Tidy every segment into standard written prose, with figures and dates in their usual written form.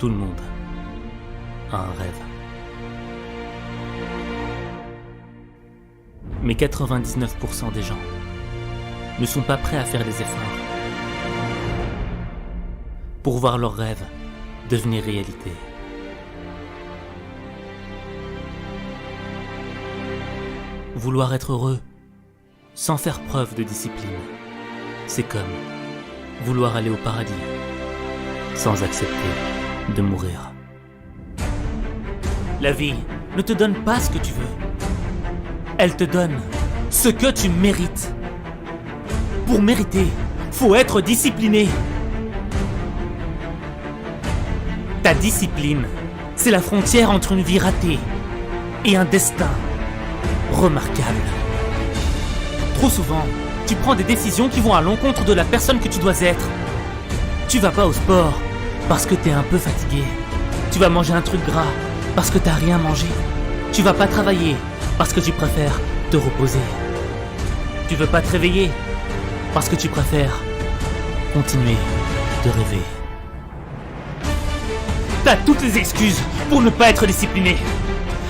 Tout le monde a un rêve. Mais 99% des gens ne sont pas prêts à faire les efforts pour voir leurs rêves devenir réalité. Vouloir être heureux sans faire preuve de discipline, c'est comme vouloir aller au paradis sans accepter de mourir. La vie ne te donne pas ce que tu veux. Elle te donne ce que tu mérites. Pour mériter, faut être discipliné. Ta discipline, c'est la frontière entre une vie ratée et un destin remarquable. Trop souvent, tu prends des décisions qui vont à l'encontre de la personne que tu dois être. Tu vas pas au sport parce que t'es un peu fatigué. Tu vas manger un truc gras parce que t'as rien mangé. Tu vas pas travailler parce que tu préfères te reposer. Tu veux pas te réveiller parce que tu préfères continuer de rêver. T'as toutes les excuses pour ne pas être discipliné.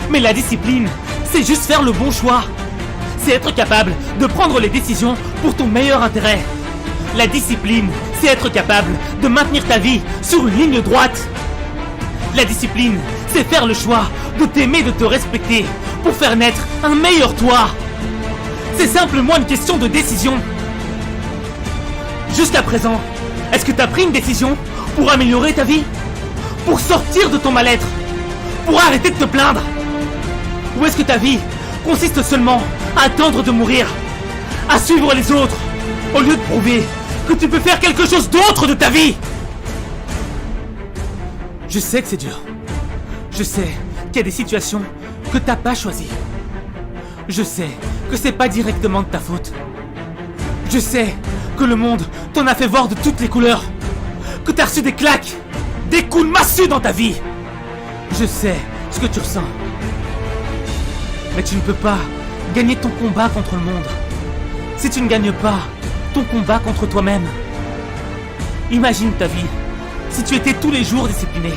Mais la discipline, c'est juste faire le bon choix. C'est être capable de prendre les décisions pour ton meilleur intérêt. La discipline, c'est être capable de maintenir ta vie sur une ligne droite. La discipline, c'est faire le choix de t'aimer, de te respecter, pour faire naître un meilleur toi. C'est simplement une question de décision. Jusqu'à présent, est-ce que t'as pris une décision pour améliorer ta vie? Pour sortir de ton mal-être? Pour arrêter de te plaindre? Ou est-ce que ta vie consiste seulement à attendre de mourir, à suivre les autres, au lieu de prouver que tu peux faire quelque chose d'autre de ta vie? Je sais que c'est dur. Je sais qu'il y a des situations que t'as pas choisies. Je sais que c'est pas directement de ta faute. Je sais que le monde t'en a fait voir de toutes les couleurs. Que t'as reçu des claques, des coups de massue dans ta vie. Je sais ce que tu ressens. Mais tu ne peux pas gagner ton combat contre le monde si tu ne gagnes pas ton combat contre toi-même. Imagine ta vie si tu étais tous les jours discipliné.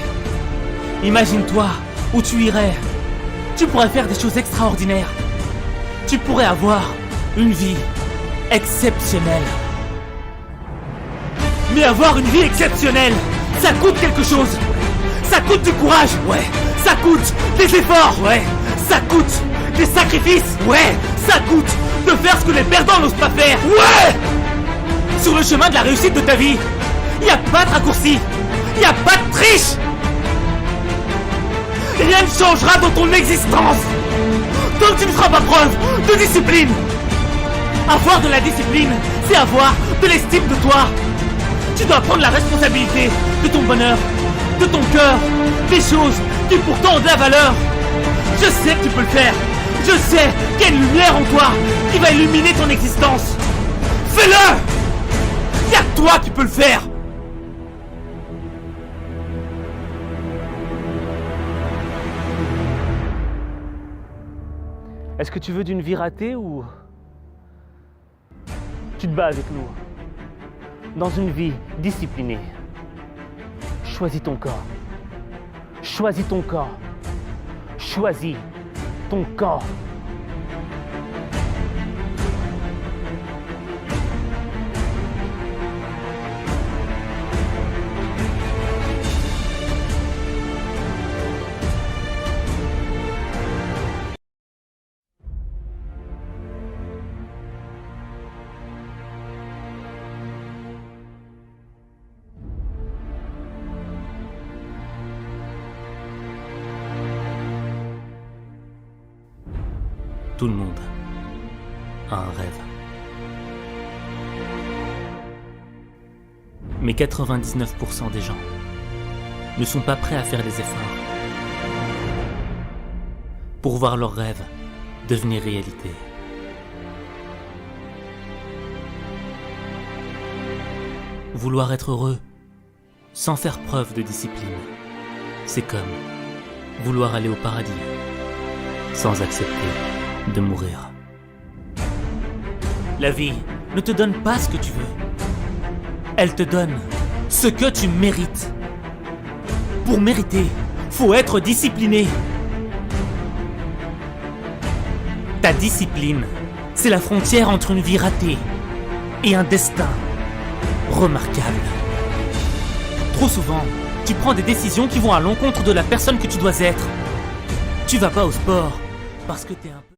Imagine-toi où tu irais. Tu pourrais faire des choses extraordinaires. Tu pourrais avoir une vie exceptionnelle. Mais avoir une vie exceptionnelle, ça coûte quelque chose. Ça coûte du courage, ouais. Ça coûte des efforts, ouais. Ça coûte des sacrifices, ouais. Ça coûte de faire ce que les perdants n'osent pas faire, ouais. Sur le chemin de la réussite de ta vie, y a pas de raccourci, y a pas de triche. Rien ne changera dans ton existence tant que tu ne feras pas preuve de discipline. Avoir de la discipline, c'est avoir de l'estime de toi. Tu dois prendre la responsabilité de ton bonheur, de ton cœur, des choses qui pourtant ont de la valeur. Je sais que tu peux le faire. Je sais qu'il y a une lumière en toi qui va illuminer ton existence. Fais-le! Il y a que toi qui peux le faire. Est-ce que tu veux d'une vie ratée ou tu te bats avec nous dans une vie disciplinée? Choisis ton corps. Choisis ton corps. Choisis ton corps. Tout le monde a un rêve. Mais 99% des gens ne sont pas prêts à faire les efforts pour voir leurs rêves devenir réalité. Vouloir être heureux sans faire preuve de discipline, c'est comme vouloir aller au paradis sans accepter de mourir. La vie ne te donne pas ce que tu veux. Elle te donne ce que tu mérites. Pour mériter, faut être discipliné. Ta discipline, c'est la frontière entre une vie ratée et un destin remarquable. Trop souvent, tu prends des décisions qui vont à l'encontre de la personne que tu dois être. Tu vas pas au sport parce que t'es un peu...